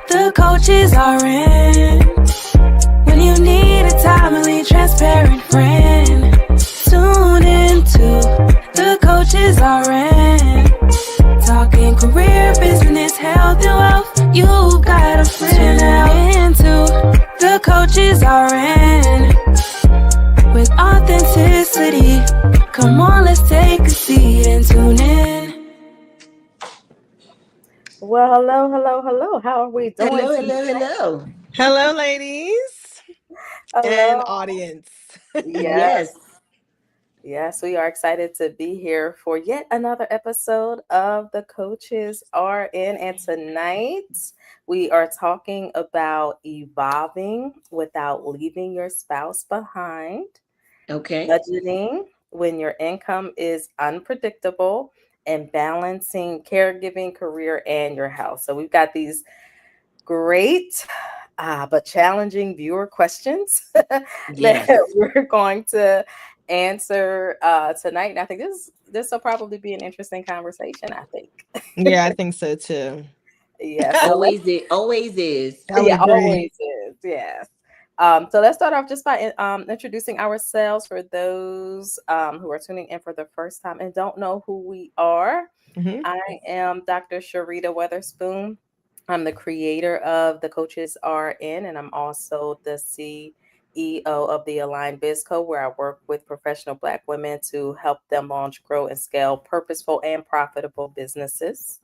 The coaches are in. When you need a timely, transparent friend, tune into the coaches are in. Talking career, business, health, and wealth. You got a friend now. Into the coaches are in. With authenticity. Come on, let's take a seat and tune in. Well, hello. How are we doing? Hello. Hello, ladies and Hello. audience. Yes. Yes, we are excited to be here for yet another episode of The Coaches Are In. And tonight we are talking about evolving without leaving your spouse behind, Okay. budgeting when your income is unpredictable, and balancing caregiving, career, and your health. So we've got these great but challenging viewer questions Yes. that we're going to answer tonight. And I think this will probably be an interesting conversation, I think. Yeah, I think so too. Yeah. So Always is. I would agree. always is. Yes. So let's start off just by introducing ourselves for those who are tuning in for the first time and don't know who we are. Mhm. I am Dr. Sharita Weatherspoon. I'm the creator of The Coaches Are In, and I'm also the CEO of the Aligned Biz Co, where I work with professional Black women to help them launch, grow, and scale purposeful and profitable businesses.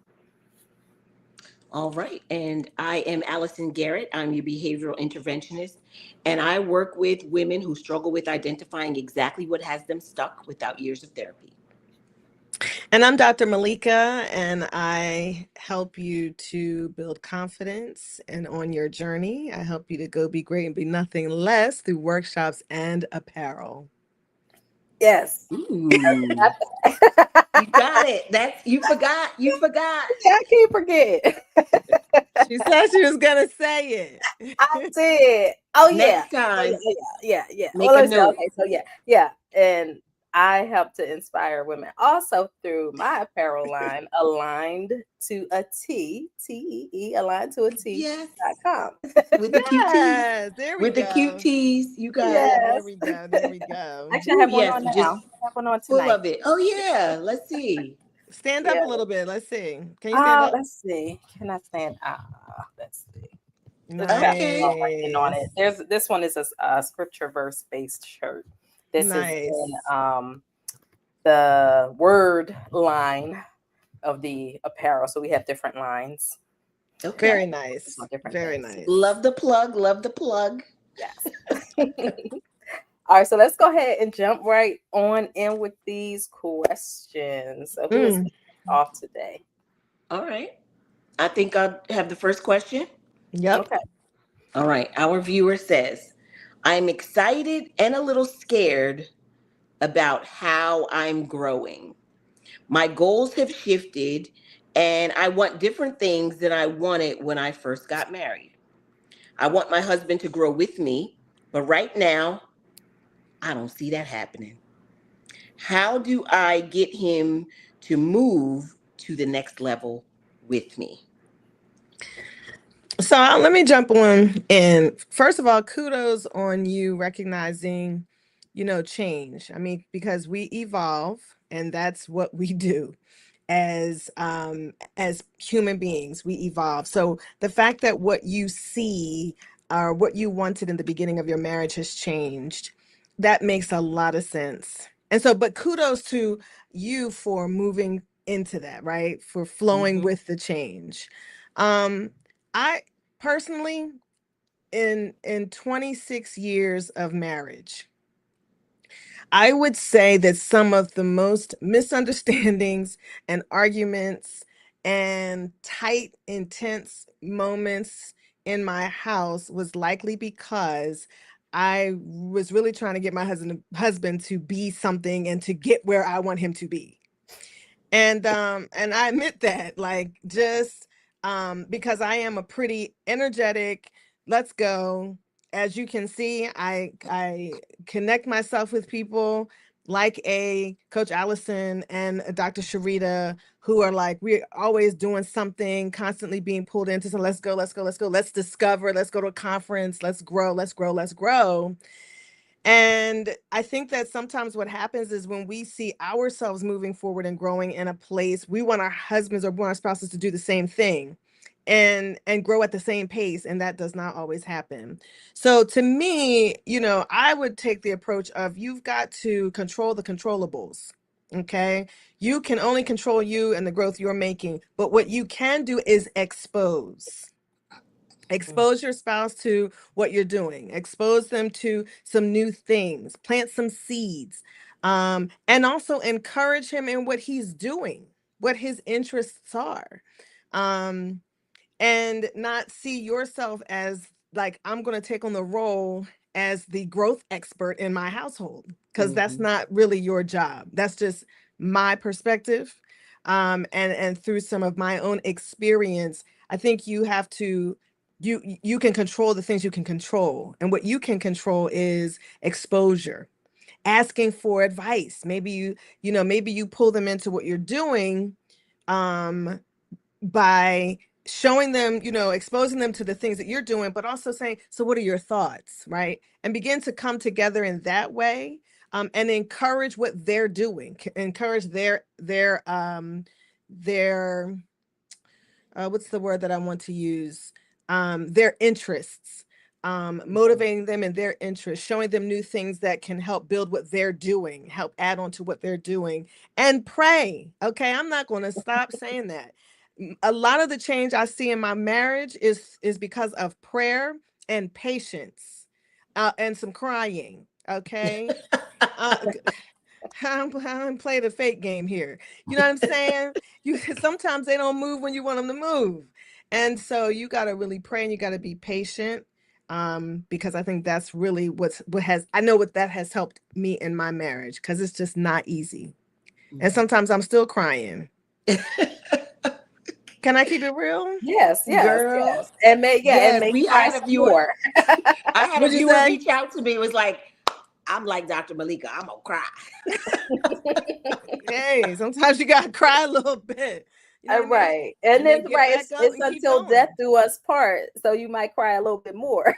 All right. And I am Allison Garrett. I'm your behavioral interventionist. And I work with women who struggle with identifying exactly what has them stuck without years of therapy. And I'm Dr. Malika, and I help you to build confidence. And on your journey, I help you to go be great and be nothing less through workshops and apparel. Yes. Ooh. You got it. You forgot. Yeah, I can't forget. She said she was going to say it. I did. Oh yeah. Next time, Yeah. make Well, a let's note. okay. So yeah. And I help to inspire women also through my apparel line, aligned to a T, aligned to a Yes. T.com. With the QTs. Yes, there we With the go. QTs. You got Yeah, it. there we go. There we go. Actually, I have one Yes. on now. Just I have one on full tonight. of it. Oh, yeah. Let's see. Stand up a little bit. Let's see. Can you stand Oh, up? let's see. Can I stand? Let's see. It's Nice. got working on it. This one is a scripture verse based shirt. This Nice. is in the word line of the apparel. So we have different lines. Okay. Very nice. Different Very things. nice. Love the plug. Yes. All right, so let's go ahead and jump right on in with these questions. So who is off today? All right. I think I'll have the first question. Yep. Okay. All right. Our viewer says, I'm excited and a little scared about how I'm growing. My goals have shifted and I want different things than I wanted when I first got married. I want my husband to grow with me, but right now, I don't see that happening. How do I get him to move to the next level with me? So let me jump on in. First of all, kudos on you recognizing, change. I mean, because we evolve, and that's what we do as human beings. We evolve. So the fact that what you see or what you wanted in the beginning of your marriage has changed, that makes a lot of sense. And so, but kudos to you for moving into that, right? For flowing with the change. I personally, in 26 years of marriage, I would say that some of the most misunderstandings and arguments and tight, intense moments in my house was likely because I was really trying to get my husband to be something and to get where I want him to be. And I admit that, like, just because I am a pretty energetic, let's go. As you can see, I connect myself with people like a Coach Allison and a Dr. Sharita, who are like, we're always doing something, constantly being pulled into some, let's go, let's go, let's go, let's discover, let's go to a conference, let's grow, let's grow, let's grow. And I think that sometimes what happens is when we see ourselves moving forward and growing in a place, we want our husbands or we want our spouses to do the same thing and grow at the same pace, and that does not always happen. So to me, I would take the approach of, you've got to control the controllables. Okay, you can only control you and the growth you're making, but what you can do is expose your spouse to what you're doing, expose them to some new things, plant some seeds, and also encourage him in what he's doing, what his interests are. Um, and not see yourself as like, I'm going to take on the role as the growth expert in my household, because that's not really your job. That's just my perspective. And through some of my own experience, I think you have to, you can control the things you can control. And what you can control is exposure, asking for advice. Maybe maybe you pull them into what you're doing, by showing them, exposing them to the things that you're doing, but also saying, so what are your thoughts, right? And begin to come together in that way, and encourage what they're doing, encourage their what's the word that I want to use? Their interests, motivating them in their interests, showing them new things that can help build what they're doing, help add on to what they're doing, and pray. Okay, I'm not going to stop saying that. A lot of the change I see in my marriage is because of prayer and patience, and some crying. Okay. uh, I don't play the fake game here. You know what I'm saying? Sometimes they don't move when you want them to move. And so you got to really pray and you got to be patient. Because I think that's really I know what that has helped me in my marriage, because it's just not easy. And sometimes I'm still crying. Can I keep it real? Yes, Girl, yes. And make yes, make we Christ had a viewer. more. I had a What'd you viewer say? reach out to me. It was like, I'm like Dr. Malika, I'm gonna cry. Hey, sometimes you gotta cry a little bit. You know what I mean? Right. And And then then get right, back up it's and keep until death going. do us part. So you might cry a little bit more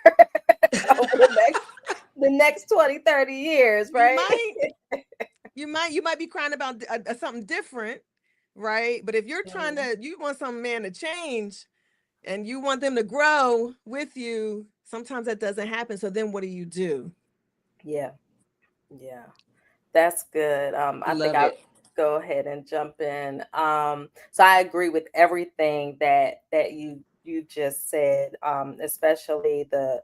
over the next 20, 30 years, right? You might be crying about something different, right? But if you're trying to, you want some man to change and you want them to grow with you, sometimes that doesn't happen. So then what do you do? Yeah. Yeah. That's good. I think Love I'll it. go ahead and jump in. So I agree with everything that you just said, especially the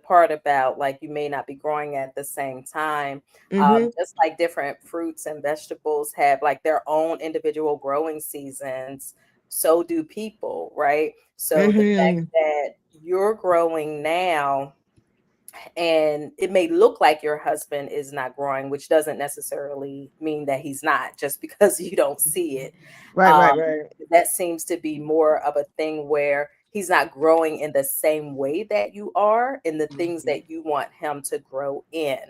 part about like you may not be growing at the same time. Mm-hmm. Just like different fruits and vegetables have like their own individual growing seasons, so do people, right? So the fact Mm-hmm. that you're growing now and it may look like your husband is not growing, which doesn't necessarily mean that he's not, just because you don't see it. Right, right, Um, right. that seems to be more of a thing where he's not growing in the same way that you are in the things that you want him to grow in.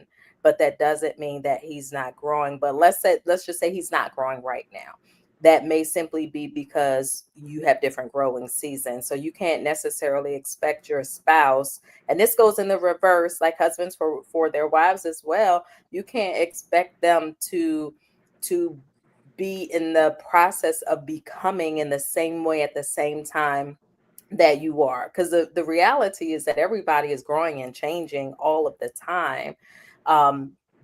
But that doesn't mean that he's not growing. But let's just say he's not growing right now. That may simply be because you have different growing seasons. So you can't necessarily expect your spouse, and this goes in the reverse, like husbands for their wives as well. You can't expect them to be in the process of becoming in the same way at the same time that you are, because the reality is that everybody is growing and changing all of the time.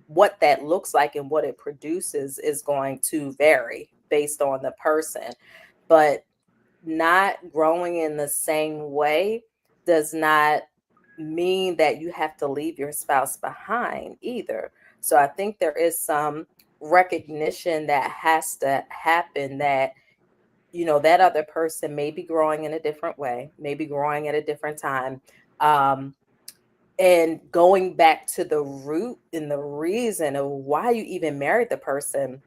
What that looks like and what it produces is going to vary based on the person, but not growing in the same way does not mean that you have to leave your spouse behind either. So I think there is some recognition that has to happen that that other person may be growing in a different way, maybe growing at a different time, and going back to the root and the reason of why you even married the person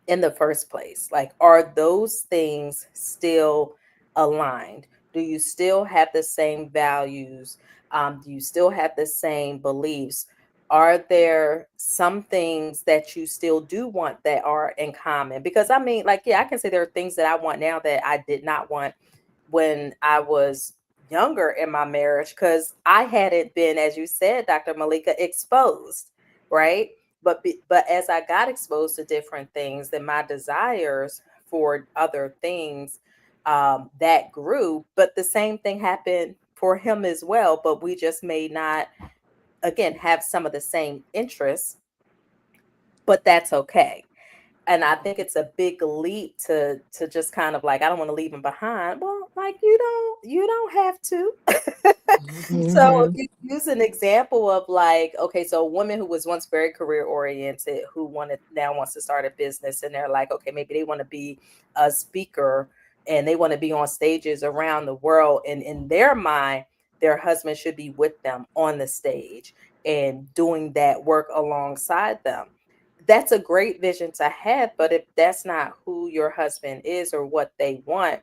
in the first place. Like, are those things still aligned? Do you still have the same values? Do you still have the same beliefs? are there some things that you still do want that are in common? Because I mean, like, yeah, I can say there are things that I want now that I did not want when I was younger in my marriage, because I hadn't been, as you said, Dr. Malika, exposed, right? But as I got exposed to different things, then my desires for other things that grew. But the same thing happened for him as well. But we just may not, again, have some of the same interests, but that's okay. And I think it's a big leap to just kind of like, I don't want to leave him behind. Well, like, you don't have to. So Mhm. you use an example of like, okay, so a woman who was once very career oriented, who wanted now wants to start a business, and they're like, okay, maybe they want to be a speaker and they want to be on stages around the world. And in their mind, their husband should be with them on the stage and doing that work alongside them. That's a great vision to have, but if that's not who your husband is or what they want,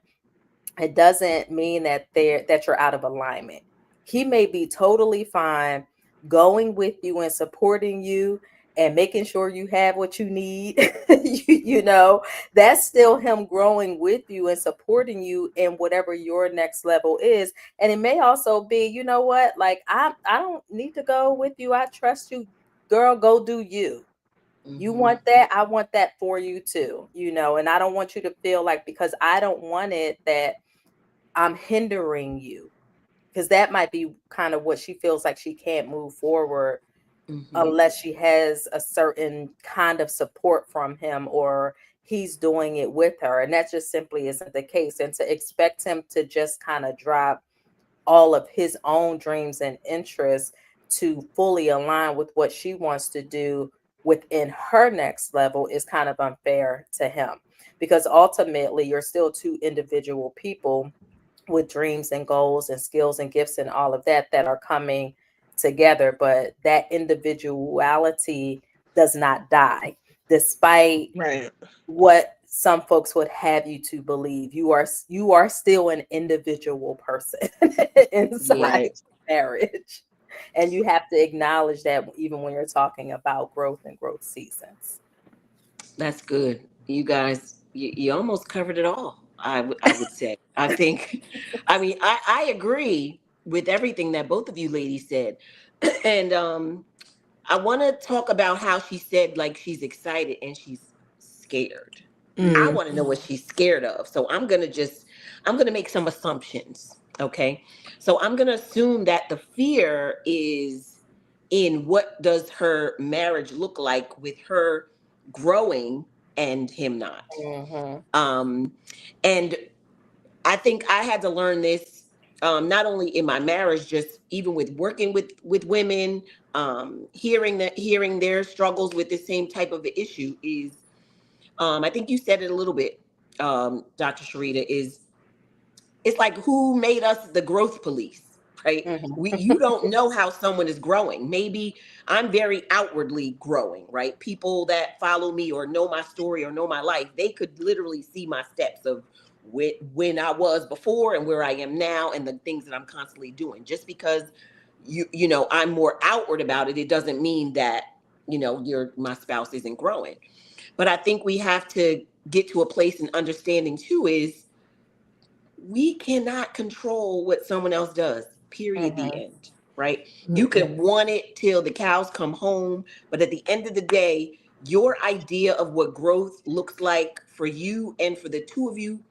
it doesn't mean that you're out of alignment. He may be totally fine going with you and supporting you and making sure you have what you need. You know, that's still him growing with you and supporting you in whatever your next level is. And it may also be, you know what, like, I don't need to go with you. I trust you, girl, go do you. You Mm-hmm. want that, I want that for you too, you know, and I don't want you to feel like because I don't want it that I'm hindering you, because that might be kind of what she feels like she can't move forward Mm-hmm. unless she has a certain kind of support from him or he's doing it with her. And that just simply isn't the case. And to expect him to just kind of drop all of his own dreams and interests to fully align with what she wants to do within her next level is kind of unfair to him, because ultimately you're still two individual people with dreams and goals and skills and gifts and all of that are coming together. But that individuality does not die, despite Right. what some folks would have you to believe. You are still an individual person inside Yeah, Right. marriage, and you have to acknowledge that even when you're talking about growth and growth seasons. that's good. You guys, you almost covered it all. I would say. I think, I mean, I agree with everything that both of you ladies said, and I want to talk about how she said like she's excited and she's scared. I Mm. want to know what she's scared of. So I'm gonna make some assumptions. Okay. So I'm gonna assume that the fear is in what does her marriage look like with her growing and him not. Hmm. Um, and I think I had to learn this not only in my marriage, just even with working with women, hearing their struggles with the same type of issue is I think you said it a little bit, Dr. Sharita, is it's like who made us the growth police, right? Hmm. You don't know how someone is growing. Maybe I'm very outwardly growing, right? People that follow me or know my story or know my life, they could literally see my steps of when I was before and where I am now and the things that I'm constantly doing. Just because you know I'm more outward about it, it doesn't mean that your my spouse isn't growing. But I think we have to get to a place in understanding too is we cannot control what someone else does. Period. The Hmm. end. Right? You Mm-mm. can want it till the cows come home, but at the end of the day, your idea of what growth looks like for you and for the two of you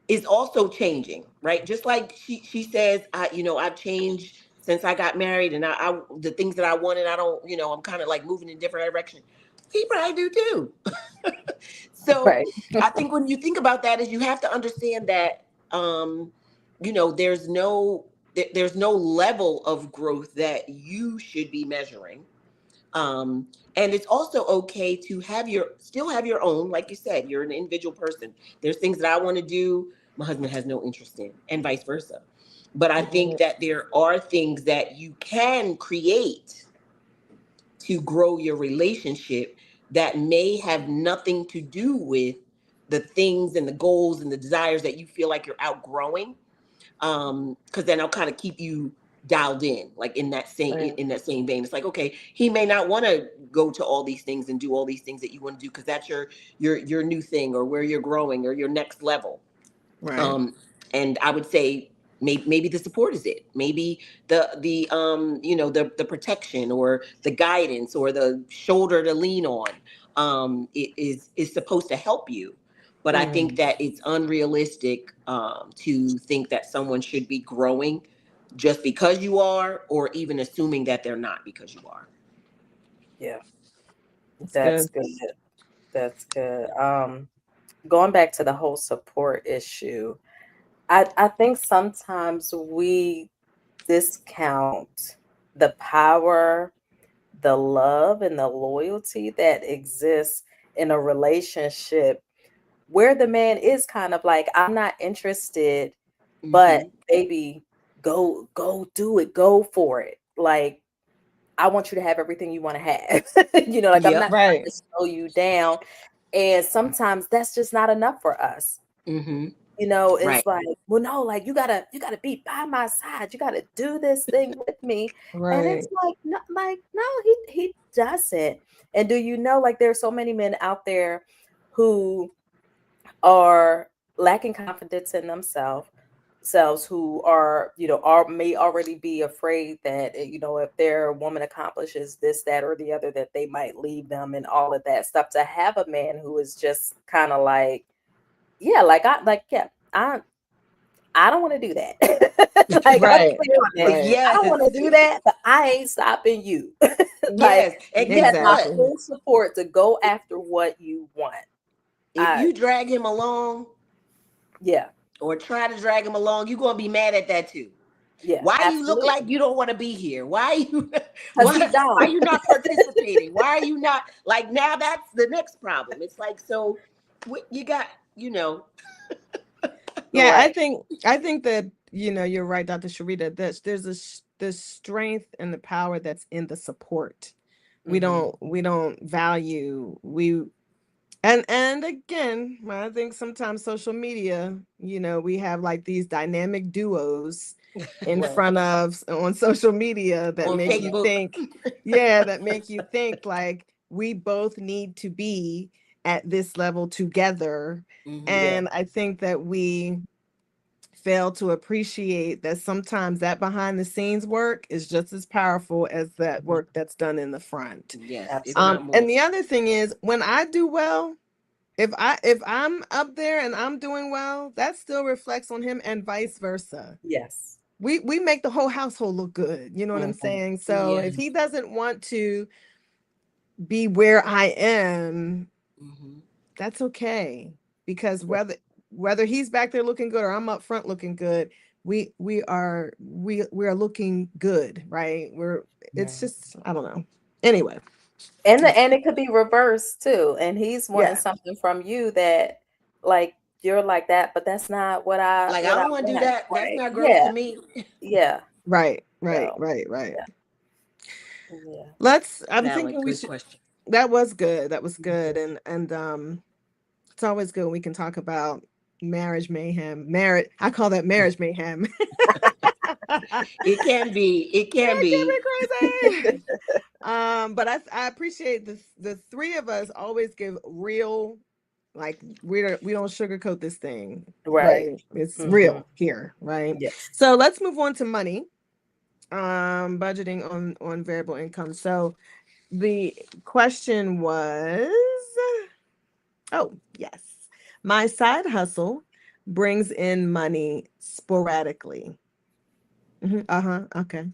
is also changing, right? Just like she says, I've changed since I got married, and I the things that I wanted, I don't, I'm kind of like moving in a different direction. He probably do too. So Right. I think when you think about that, is you have to understand that there's no level of growth that you should be measuring. And it's also okay to still have your own, like you said, you're an individual person. There's things that I want to do, my husband has no interest in, and vice versa. But I think Mhm. that there are things that you can create to grow your relationship that may have nothing to do with the things and the goals and the desires that you feel like you're outgrowing. Because then I'll kind of keep you dialed in, like in that same Right. in that same vein. It's like, okay, he may not want to go to all these things and do all these things that you want to do because that's your new thing, or where you're growing, or your next level. Right. um and I would say maybe the support is it, maybe the the protection, or the guidance, or the shoulder to lean on, it is supposed to help you. But I think Mm, that it's unrealistic to think that someone should be growing just because you are, or even assuming that they're not because you are. yeah, That's that's good. good. That's good. Going back to the whole support issue, I think sometimes we discount the power, the love, and the loyalty that exists in a relationship where the man is kind of like, I'm not interested, but Hmm. baby, go do it, go for it. Like, I want you to have everything you want to have. Like, I'm Yep. not trying Right. to slow you down. And sometimes that's just not enough for us. Hmm. It's Right. like, well, no, like you gotta be by my side. You gotta do this thing with me. And it's Right. like, no, he doesn't. And do you know, like, there's so many men out there who are lacking confidence in themselves selves, who are may already be afraid that if their woman accomplishes this, that, or the other, that they might leave them, and all of that stuff. To have a man who is just kind of like, yeah, I don't want to do that. Like, I'm Right. clear on that. Right. I don't Yes. want to do that, but I ain't stopping you. Like, Yes. And you guess have my what? Exactly. full support to go after what you want. If I you drag him along, Yeah, or try to drag him along, you're gonna be mad at that too. yeah, Why you look like absolutely. you don't want to be here? Why you Because he why don't. you not participating? Why are you not, like, now that's the next problem. It's like, so what you got, you know. Yeah, I Right. think I think that you're right, Dr. Sharita. That there's the strength and the power that's in the support. Hmm. We don't value we and again, I think sometimes social media, we have like these dynamic duos in Right. front of on social media that On make you Hmm. Facebook. think, yeah, that make you think like we both need to be at this level together. Hmm. Yeah. And I think that we fail to appreciate that sometimes that behind the scenes work is just as powerful as that Hmm. work that's done in the front. Yes, if Absolutely. not And more. the other thing is, when I do well, if I'm up there and I'm doing well, that still reflects on him, and vice versa. Yes. We make the whole household look good. You know what I'm Hmm. saying? So if Yes. he doesn't want to be where I am, Hmm. that's okay. Because whether he's back there looking good or I'm up front looking good, we are looking good, right? It's Yeah. just, I don't know. Anyway, And it could be reversed too. And he's wanting yeah. something from you that, like, you're like that, but that's not what I Like, I what I don't want to do want. that. That's Right. not growth to Yeah. me. Yeah. Right, right, So right, right. yeah. Yeah. I'm Valid. thinking we Good should. question. That was good. That was good. Mhm. And it's always good when we can talk about marriage mayhem. Marriage, I call that marriage mayhem. It can be. It can It be. can be crazy. But I appreciate the three of us always give real, like, we don't sugarcoat this thing, Right. right? It's Hmm. real here, right? Yes. So let's move on to money. Budgeting on variable income. So the question was, oh, yes. My side hustle brings in money sporadically. Uh-huh. Okay.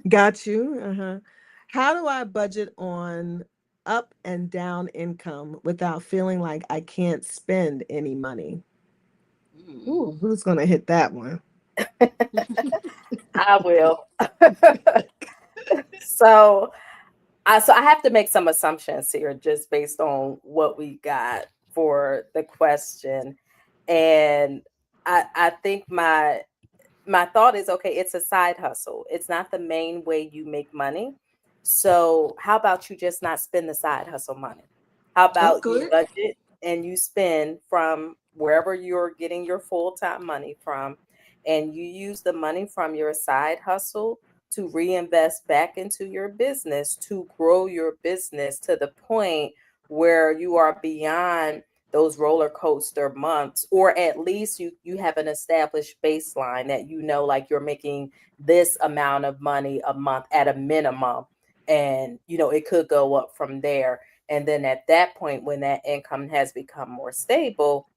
Got you. Uh-huh. How do I budget on up and down income without feeling like I can't spend any money? Mm. Ooh, who's gonna hit that one? I will. So I have to make some assumptions here just based on what we got for the question. And I think my thought is, okay, it's a side hustle. It's not the main way you make money. So how about you just not spend the side hustle money? How That's about you good. budget and you spend from wherever you're getting your full-time money from, and you use the money from your side hustle to reinvest back into your business to grow your business to the point where you are beyond those roller coaster months, or at least you have an established baseline that you know, like you're making this amount of money a month at a minimum, and it could go up from there. And then at that point, when that income has become more stable,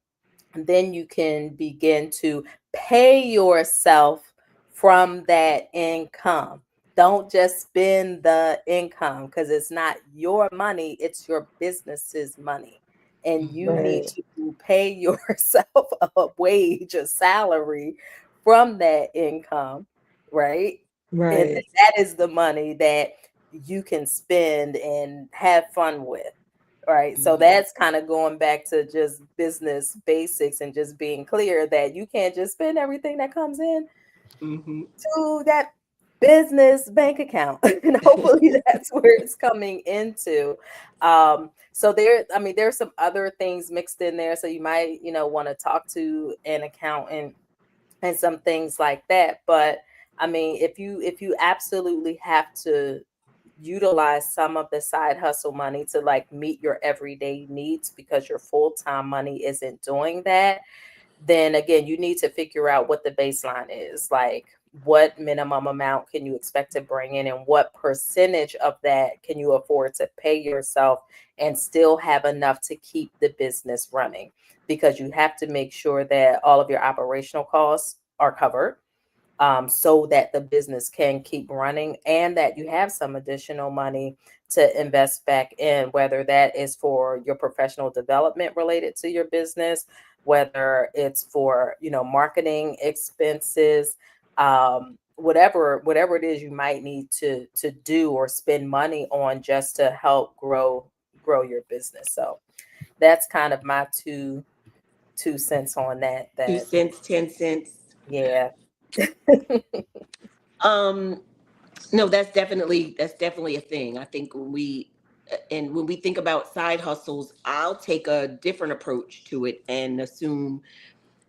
then you can begin to pay yourself from that income. Don't just spend the income, because it's not your money, it's your business's money. And you need Right. to pay yourself a wage, a salary from that income, right? And Right. that is the money that you can spend and have fun with. Right. So Mhm. that's kind of going back to just business basics and just being clear that you can't just spend everything that comes in Mhm. to that business bank account. And hopefully that's where it's coming into. So I mean, there's some other things mixed in there. So you might, want to talk to an accountant and some things like that. But I mean, if you absolutely have to utilize some of the side hustle money to like meet your everyday needs because your full-time money isn't doing that, then again, you need to figure out what the baseline is. Like, what minimum amount can you expect to bring in, and what percentage of that can you afford to pay yourself and still have enough to keep the business running? Because you have to make sure that all of your operational costs are covered, so that the business can keep running, and that you have some additional money to invest back in, whether that is for your professional development related to your business, whether it's for, marketing expenses, whatever it is you might need to do or spend money on just to help grow your business. So that's kind of my two cents on that. Two That cents, 10 cents. Yeah. Um, no, that's definitely a thing. I think when we think about side hustles, I'll take a different approach to it and assume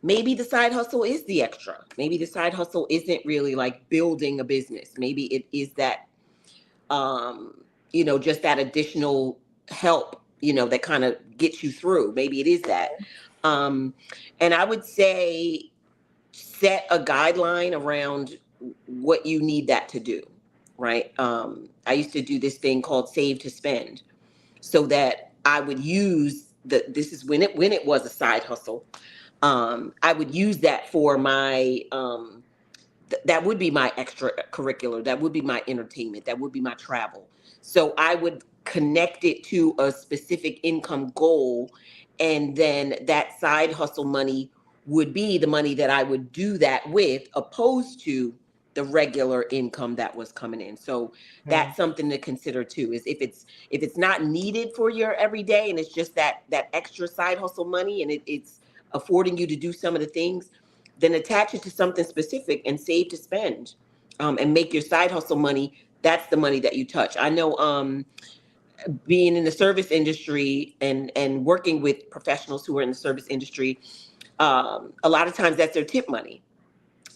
maybe the side hustle is the extra. Maybe the side hustle isn't really like building a business. Maybe it is that just that additional help, that kind of gets you through. Maybe it is that. Um, and I would say set a guideline around what you need that to do, right? I used to do this thing called save to spend, so that I would use this is when it was a side hustle. I would use that for my that would be my extracurricular, that would be my entertainment, that would be my travel. So I would connect it to a specific income goal, and then that side hustle money would be the money that I would do that with, opposed to the regular income that was coming in. So Mhm. that's something to consider too, is if it's not needed for your everyday, and it's just that extra side hustle money, and it's affording you to do some of the things, then attach it to something specific and save to spend, and make your side hustle money. That's the money that you touch. I know, being in the service industry and working with professionals who are in the service industry, a lot of times that's their tip money.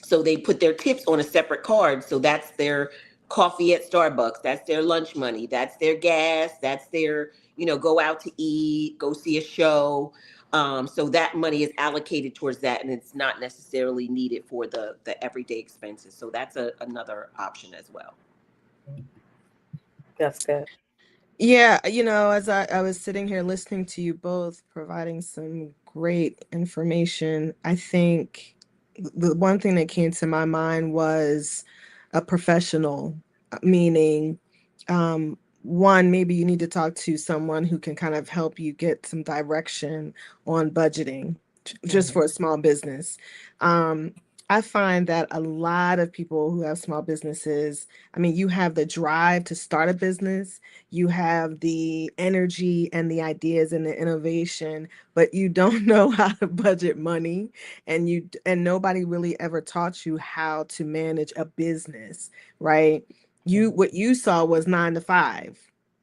So they put their tips on a separate card. So that's their coffee at Starbucks. That's their lunch money. That's their gas. That's their, go out to eat, go see a show. So that money is allocated towards that, and it's not necessarily needed for the everyday expenses. So that's another option as well. That's good. Yeah, as I was sitting here listening to you both providing some great information, I think the one thing that came to my mind was a professional, meaning, one, maybe you need to talk to someone who can kind of help you get some direction on budgeting just Mhm. for a small business. Um, I find that a lot of people who have small businesses, I mean, you have the drive to start a business, you have the energy and the ideas and the innovation, but you don't know how to budget money, and nobody really ever taught you how to manage a business, right? Mhm. What you saw was 9 to 5,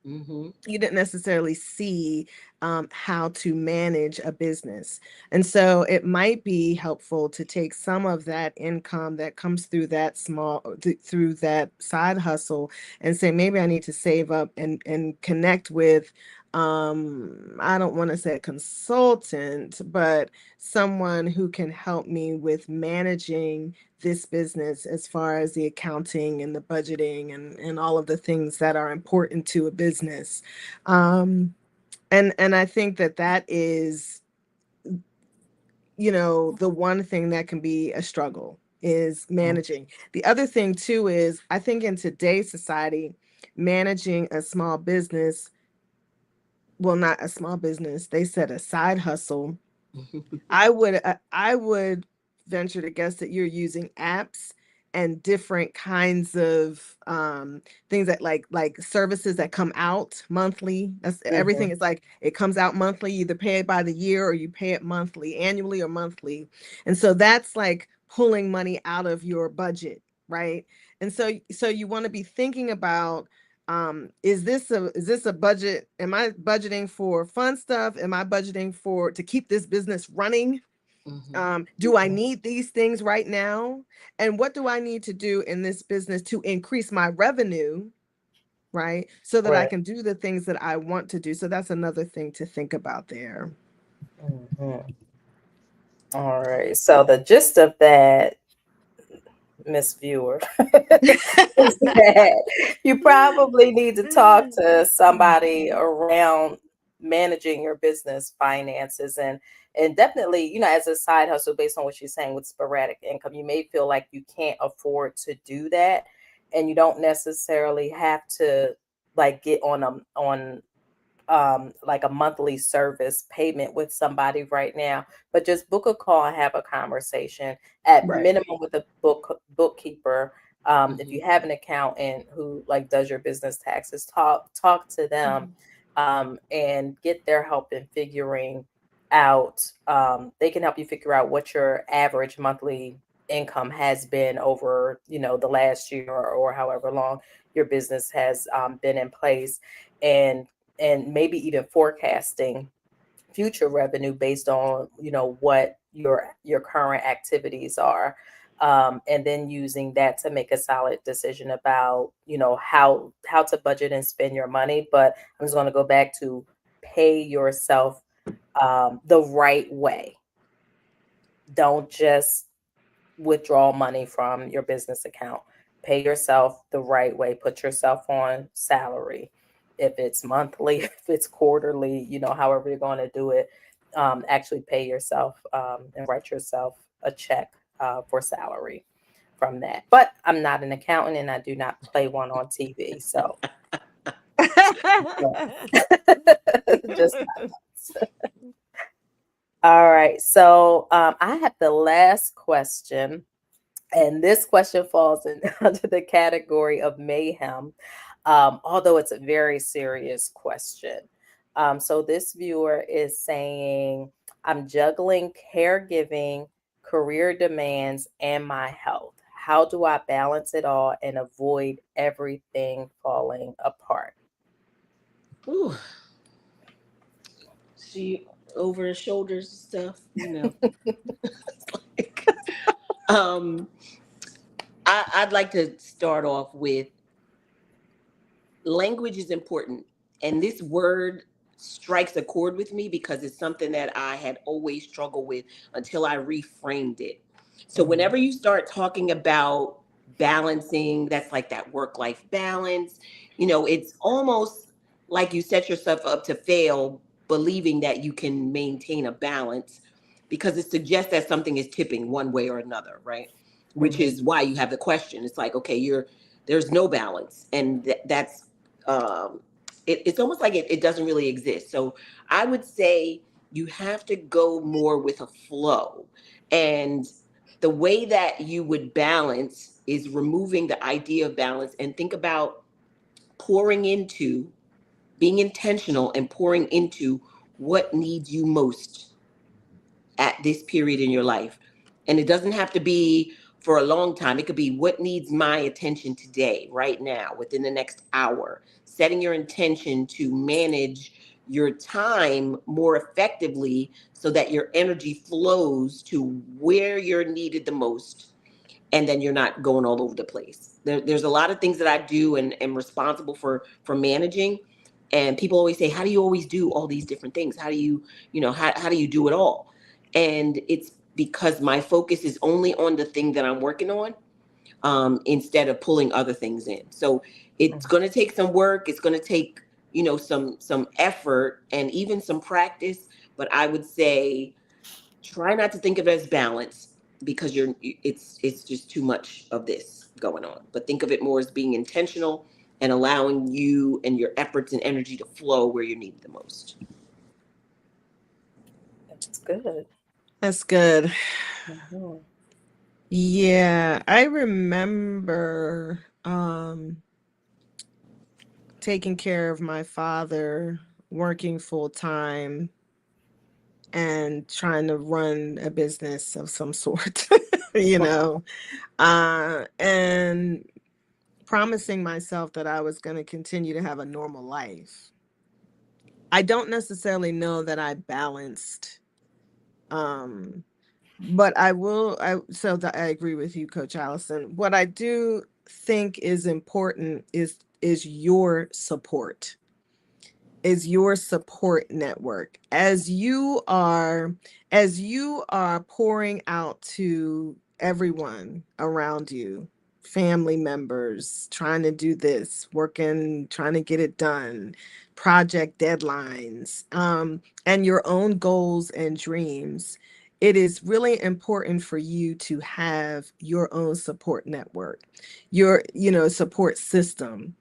Mm-hmm. You didn't necessarily see how to manage a business. And so it might be helpful to take some of that income that comes through that through that side hustle and say, maybe I need to save up and connect with, I don't want to say a consultant, but someone who can help me with managing this business as far as the accounting and the budgeting and all of the things that are important to a business. And I think that is, the one thing that can be a struggle is managing. The other thing too is, I think in today's society, managing a small business, well, not a small business, they said a side hustle. I would venture to guess that you're using apps and different kinds of things that like services that come out monthly. That's everything. Is like it comes out monthly. You either pay it by the year or you pay it monthly, annually or monthly. And so that's like pulling money out of your budget, right? And so you want to be thinking about, is this a budget? Am I budgeting for fun stuff? Am I budgeting for to keep this business running? Do I need these things right now? And what do I need to do in this business to increase my revenue, right? So that I Right. can do the things that I want to do. So that's another thing to think about there. Mhm. All right. So the gist of that, Miss Viewer, is that you probably need to talk to somebody around managing your business finances, and definitely, as a side hustle, based on what you're saying with sporadic income, you may feel like you can't afford to do that, and you don't necessarily have to like get on like a monthly service payment with somebody right now, but just book a call and have a conversation at Right. minimum with a bookkeeper. If you have an accountant who like does your business taxes, talk to them, and get their help in figuring out. They can help you figure out what your average monthly income has been over the last year, or however long your business has been in place, and maybe even forecasting future revenue based on what your current activities are, and then using that to make a solid decision about how to budget and spend your money. But I'm just going to go back to pay yourself the right way. Don't just withdraw money from your business account. Pay yourself the right way. Put yourself on salary. If it's monthly, if it's quarterly, however you're going to do it, actually pay yourself, and write yourself a check for salary from that. But I'm not an accountant and I do not play one on TV. So just all right. So I have the last question. And this question falls in under the category of mayhem, although it's a very serious question. So this viewer is saying, I'm juggling caregiving, career demands, and my health. How do I balance it all and avoid everything falling apart? Ooh, she over her shoulders stuff. um, I'd like to start off with language is important. And this word strikes a chord with me because it's something that I had always struggled with until I reframed it. So Mhm. whenever you start talking about balancing, that's like that work life balance, it's almost like you set yourself up to fail believing that you can maintain a balance because it suggests that something is tipping one way or another, right? Which Mhm. is why you have the question. It's like, okay, there's no balance, and that's um, it's almost like it doesn't really exist. So I would say you have to go more with a flow. And the way that you would balance is removing the idea of balance and think about pouring into, being intentional and pouring into what needs you most at this period in your life. And it doesn't have to be for a long time. It could be what needs my attention today, right now, within the next hour. setting your intention to manage your time more effectively so that your energy flows to where you're needed the most, and then you're not going all over the place. There's a lot of things that I do and am responsible for managing. And people always say, how do you always do all these different things? How do you, how do you do it all? And it's because my focus is only on the thing that I'm working on, instead of pulling other things in. So it's going to take some work. It's going to take, some effort and even some practice. But I would say try not to think of it as balance, because it's just too much of this going on. But think of it more as being intentional and allowing you and your efforts and energy to flow where you need the most. That's good. That's good. Mhm. Yeah, I remember taking care of my father, working full time, and trying to run a business of some sort, you know, and promising myself that I was going to continue to have a normal life. I don't necessarily know that I balanced, um, but I agree with you, Coach Allison. What I do think is important is your support, is your support network as you are pouring out to everyone around you, family members, trying to do this, working, trying to get it done, project deadlines, and your own goals and dreams. It is really important for you to have your own support network, your support system,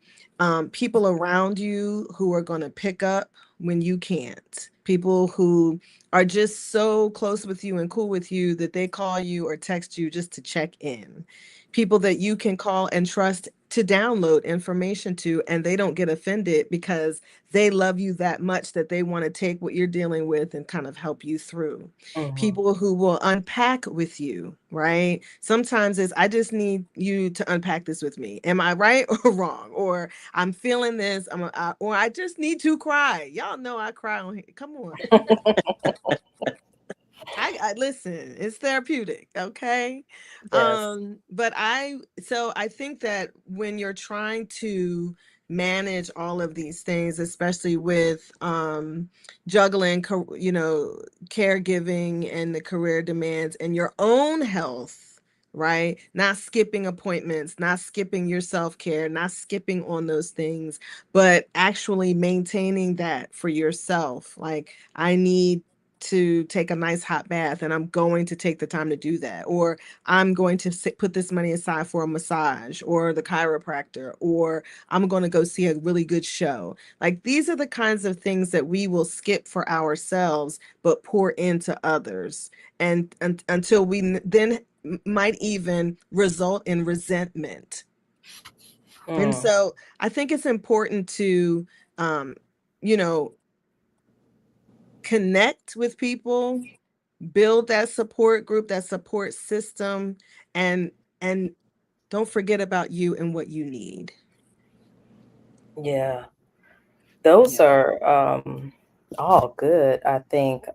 people around you who are going to pick up when you can't, people who are just so close with you and cool with you that they call you or text you just to check in, people that you can call and trust to download information to, and they don't get offended because they love you that much that they want to take what you're dealing with and kind of help you through. Mhm. People who will unpack with you, right? Sometimes it's, I just need you to unpack this with me. Am I right or wrong? Or I'm feeling this, or I just need to cry. Y'all know I cry on here. Come on. I listen, it's therapeutic, okay? Yes. But I think that when you're trying to manage all of these things, especially with juggling, caregiving and the career demands and your own health, right? Not skipping appointments, not skipping your self-care, not skipping on those things, but actually maintaining that for yourself. Like, I need to take a nice hot bath, and I'm going to take the time to do that, or I'm going to put this money aside for a massage or the chiropractor, or I'm going to go see a really good show. Like, these are the kinds of things that we will skip for ourselves but pour into others, and until then might even result in resentment. And Mm. so I think it's important to um you know connect with people, build that support group, that support system, and and don't forget about you and what you need. Yeah. Those Yeah. are all good, I think.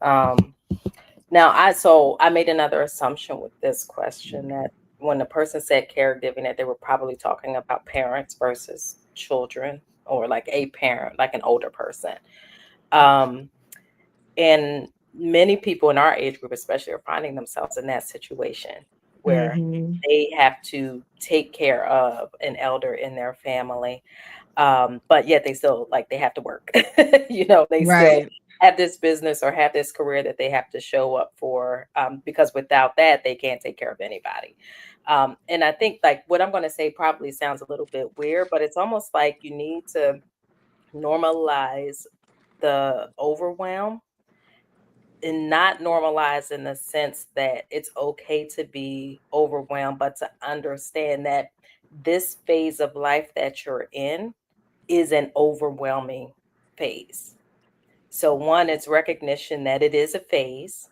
Now I made another assumption with this question, that when the person said caregiving, that they were probably talking about parents versus children, or like a parent, like an older person. Um, and many people in our age group especially are finding themselves in that situation where Mm-hmm. they have to take care of an elder in their family, but yet they still, like, they have to work. They still Right. have this business or have this career that they have to show up for, because without that they can't take care of anybody. And I think, like, what I'm going to say probably sounds a little bit weird, but it's almost like you need to normalize the overwhelm, and not normalize in the sense that it's okay to be overwhelmed, but to understand that this phase of life that you're in is an overwhelming phase. So, one, it's recognition that it is a phase.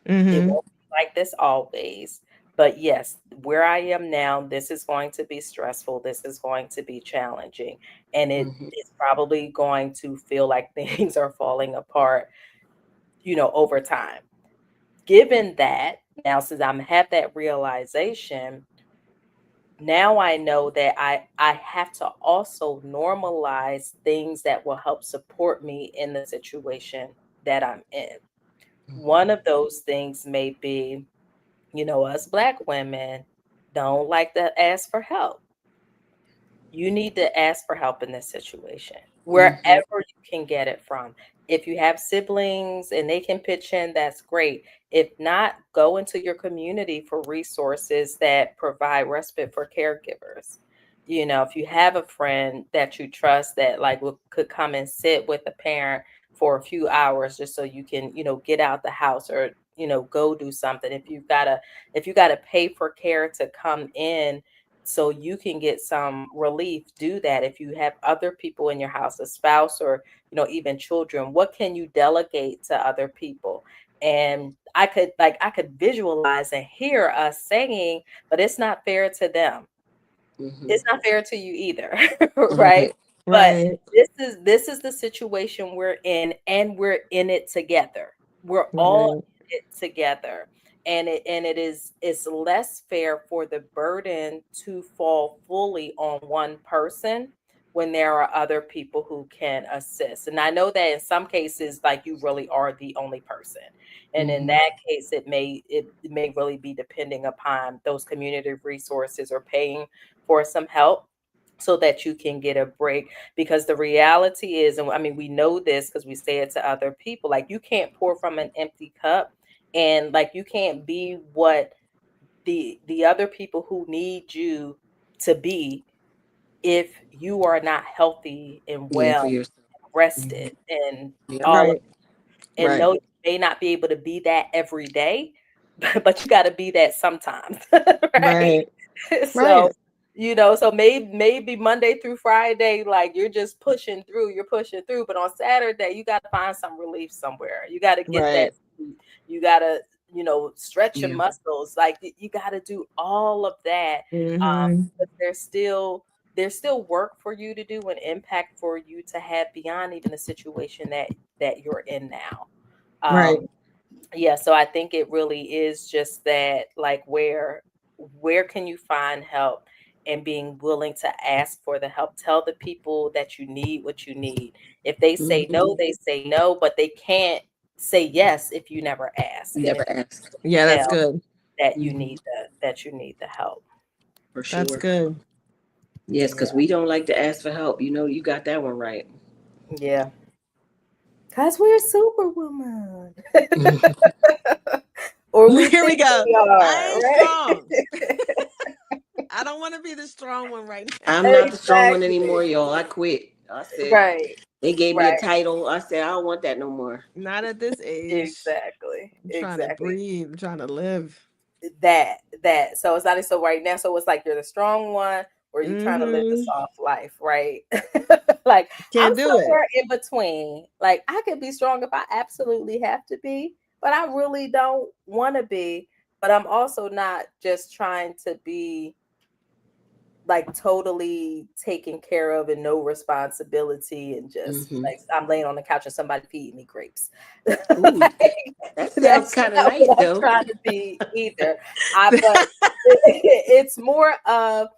It Mm-hmm. won't be like this always. But yes, where I am now, this is going to be stressful. This is going to be challenging. And it Mhm. is probably going to feel like things are falling apart, over time. Given that, now since I'm have that realization, now I know that I have to also normalize things that will help support me in the situation that I'm in. One of those things may be, us Black women don't like to ask for help. You need to ask for help in this situation, wherever Mhm. you can get it from. If you have siblings and they can pitch in, that's great. If not, go into your community for resources that provide respite for caregivers. If you have a friend that you trust that like could come and sit with a parent for a few hours just so you can, get out the house or, go do something. If you gotta pay for care to come in so you can get some relief, do that. If you have other people in your house, a spouse or even children, what can you delegate to other people? And I could visualize and hear us saying, but it's not fair to them, Mhm. it's not fair to you either. Right? Right. But Right. this is the situation we're in, and we're in it together. We're all Right. in it together. And it's less fair for the burden to fall fully on one person when there are other people who can assist. And I know that in some cases, like, you really are the only person. And in Mhm. that case, it may really be depending upon those community resources or paying for some help so that you can get a break. Because the reality is, and I mean, we know this because we say it to other people, like, you can't pour from an empty cup, and like, you can't be what the other people who need you to be if you are not healthy and Yeah, for well, yourself. Mhm. rested, and Yep. all of, Right. and Right. no, you may not be able to be that every day, but you got to be that sometimes. Right? Right. So, Right. so maybe Monday through Friday, like, you're pushing through, but on Saturday you got to find some relief somewhere. You got to get that Right. sleep. You got to, stretch your Yeah. muscles. Like, you got to do all of that. Mm-hmm. But there's still work for you to do and impact for you to have beyond even the situation that you're in now. Right. Yeah, so I think it really is just that, like, where can you find help, and being willing to ask for the help. Tell the people that you need what you need. If they say Mhm. no, they say no, but they can't say yes if you never ask, and if Never ask. you Yeah, that's tell good. that you Mhm. need the help. For That's sure. good. Yes, Yeah. because we don't like to ask for help. You got that one right. Yeah. Cause we're superwoman. Or we Here we think go. we I are, ain't right? strong. I don't want to be the strong one right I'm not the strong one Exactly. anymore, y'all. I quit. I said Right. they gave me a Right. title. I said I don't want that no more. now. Not at this age. Exactly. I'm trying to Exactly. breathe. I'm trying to live. That. So it's not so right now. So it's like you're the strong one, or you trying to live the Mm-hmm. soft life, right? Like, I'm Can't do it. somewhere in between. Like, I could be strong if I absolutely have to be, but I really don't want to be. But I'm also not just trying to be like totally taken care of and no responsibility, and just Hmm. like I'm laying on the couch and somebody feeding me grapes. Ooh, Like, that sounds that's kind of not nice what I'm though. trying to be either. But it's more of,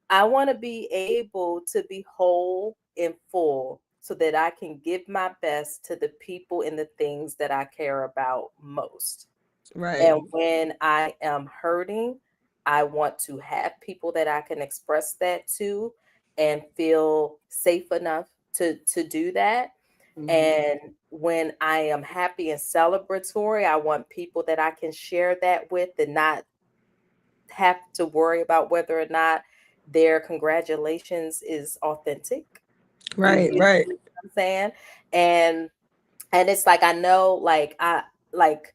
I want to be able to be whole and full so that I can give my best to the people and the things that I care about most. Right. And when I am hurting, I want to have people that I can express that to and feel safe enough to do that. Hmm. And when I am happy and celebratory, I want people that I can share that with and not have to worry about whether or not their congratulations is authentic. Right. You Right. know what I'm saying? And it's like, I know, like, like,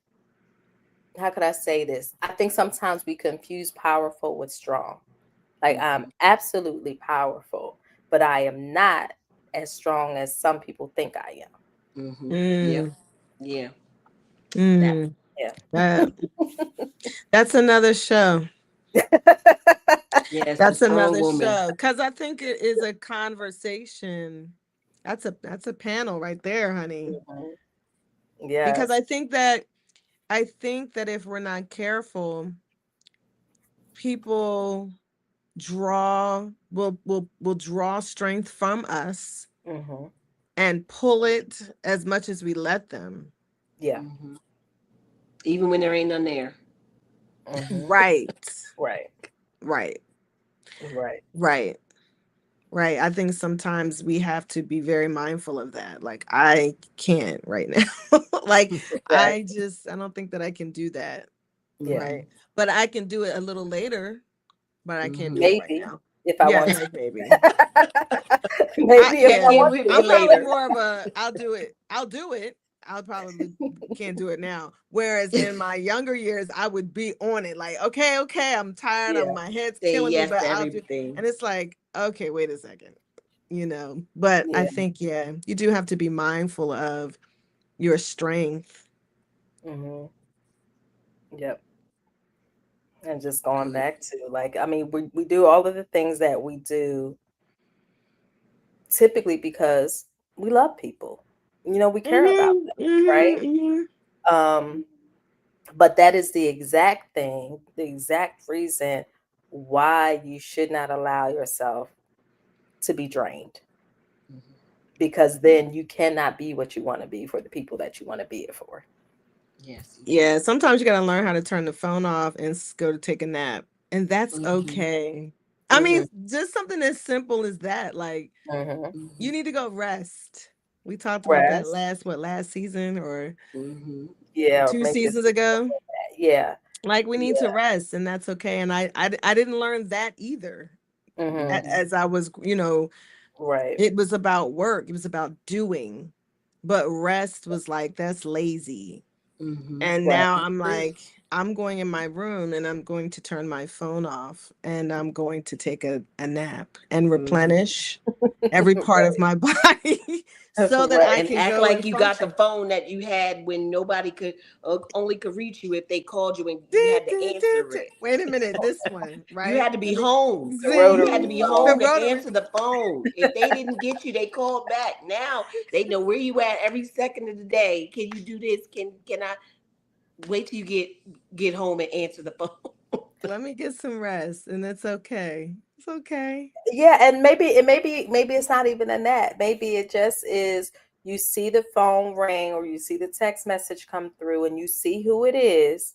how could I say this? I think sometimes we confuse powerful with strong. Like, I'm absolutely powerful, but I am not as strong as some people think I am. Hmm. Yeah. Mm. Yeah. That. Mm. Yeah. That, that's another show. Yes, the That's strong another woman. show. Because I think it is a conversation. That's a panel right there, honey. Mhm. Because Yes. I think that if we're not careful, people will draw strength from us Hmm. and pull it as much as we let them. Yeah. Hmm. Even when there ain't none there. Hmm. Right. Right. Right. Right. Right. Right. I think sometimes we have to be very mindful of that. Like I can't right now. Like Right. I don't think that I can do that. Yeah. Mhm. Right. But I can do it a little later, but I can't do Mhm. it right Maybe now. if I Yeah, want like maybe. to. Maybe if Check I in want with me I'm to. probably later. more of a I'll do it. I'll do it. I'll probably can't do it now. Whereas in my younger years, I would be on it like, okay, I'm tired. Yeah. My head's Say killing me, yes but to I'll do. everything. And it's like, okay, wait a second, But I Yeah. think, yeah, you do have to be mindful of your strength. Hmm. Yep. And just going Good. back to like, I mean, we do all of the things that we do typically because we love people. We care about Mm-hmm, them, right? mm-hmm, mm-hmm. Um, but that is the exact thing, the exact reason why you should not allow yourself to be drained. Mhm. Because then you cannot be what you want to be for the people that you want to be it for. Yes, you Yeah, sometimes you gotta learn how to turn the phone off and go to take a nap. And that's can. Mhm. okay. I mean, Hmm. just something as simple as that. Like, Hmm. you Mhm. need to go rest. We talked about that Rest. last season or Mhm. Yeah, or two maybe seasons it's ago. yeah. Like, we need to Yeah. rest, and that's okay. And I didn't learn that either. Hmm. Mhm. As I was, Right. it was about work, it was about doing. But rest was like, that's lazy. Mhm. And Right. now It's I'm true. like, I'm going in my room and I'm going to turn my phone off and I'm going to take a nap and Hmm. replenish every part of my body so that I Right. And can act go like and you got the function. phone that you had when nobody could only could reach you if they called you and you had to answer it. Wait a minute, this one, You right? had to be Let me home. The You zing. had rotary to be The phone. home to rotary. answer the phone. If they didn't get you, they called back. Now they know where you at every second of the day. Can you do this? Can I wait till you get home and answer the phone? Let me get some rest and it's okay. It's okay. Yeah, and maybe it's not even a net. Maybe it just is you see the phone ring or you see the text message come through and you see who it is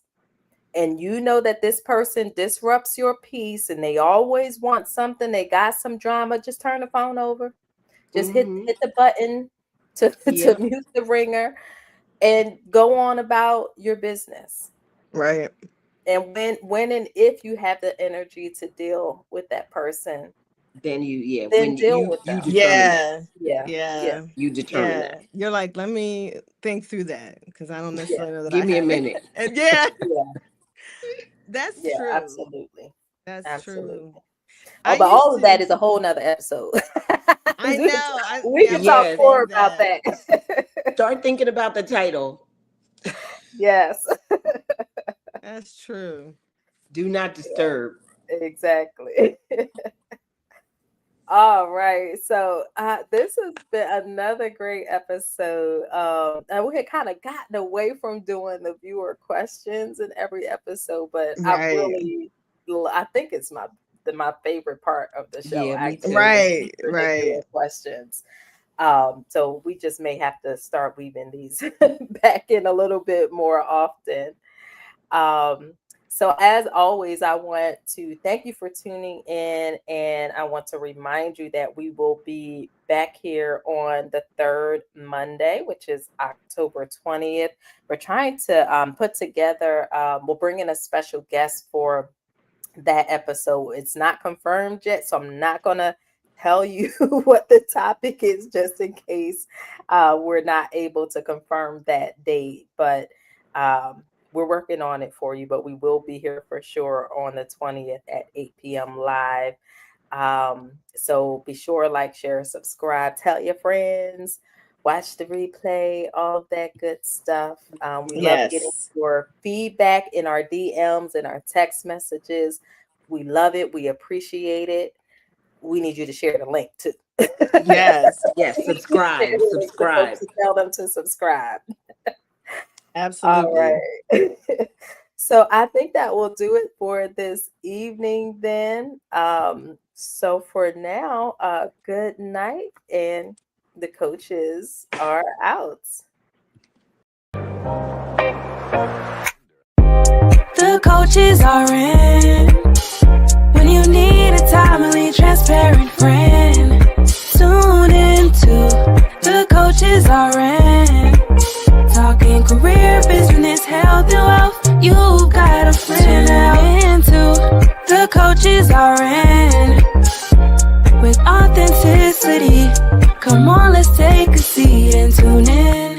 and you know that this person disrupts your peace and they always want something, they got some drama, just turn the phone over. Just hit Mm-hmm. hit the button to to Yep. mute the ringer and go on about your business. Right. And when and if you have the energy to deal with that person, Then yeah, then when deal you with you them. determine that. Yeah. Yeah. Yeah. Yeah. You determine Yeah. that. You're like, let me think through that because I don't Yeah. necessarily know that I Give me a have it. minute. And yeah, Yeah. that's Yeah. true. Absolutely. That's true. Absolutely. Oh, I but used all of that to, is a whole nother episode. I we can know. we Yeah, I can was gonna talk Yes. more say about that. that. Start thinking about the title. Yes. That's true. Do not disturb. Exactly. All right. So this has been another great episode. And we had kind of gotten away from doing the viewer questions in every episode, but Right. I think it's my favorite part of the show, Yeah, me actually, is too. Right. answering the Right. viewer questions. So we just may have to start weaving these back in a little bit more often. Um, so, as always, I want to thank you for tuning in, and I want to remind you that we will be back here on the third Monday, which is October 20th. We're trying to put together, we'll bring in a special guest for that episode. It's not confirmed yet, so I'm not going to tell you what the topic is just in case we're not able to confirm that date. But we're working on it for you, but we will be here for sure on the 20th at 8 p.m. live. So be sure, like, share, subscribe, tell your friends. watch the replay, all of that good stuff. We love getting your feedback in our DMs and our text messages. We love it. We appreciate it. We need you to share the link too. Yes. Yes. Subscribe. Subscribe. Tell them to subscribe. Absolutely. All right. So I think that will do it for this evening then. So for now, good night, and the coaches are out. The coaches are in. When you need a timely, transparent friend, tune into the coaches are in. Talking career, business, health, and wealth. You got a friend now into the coaches are in. With authenticity, come on, let's take a seat and tune in.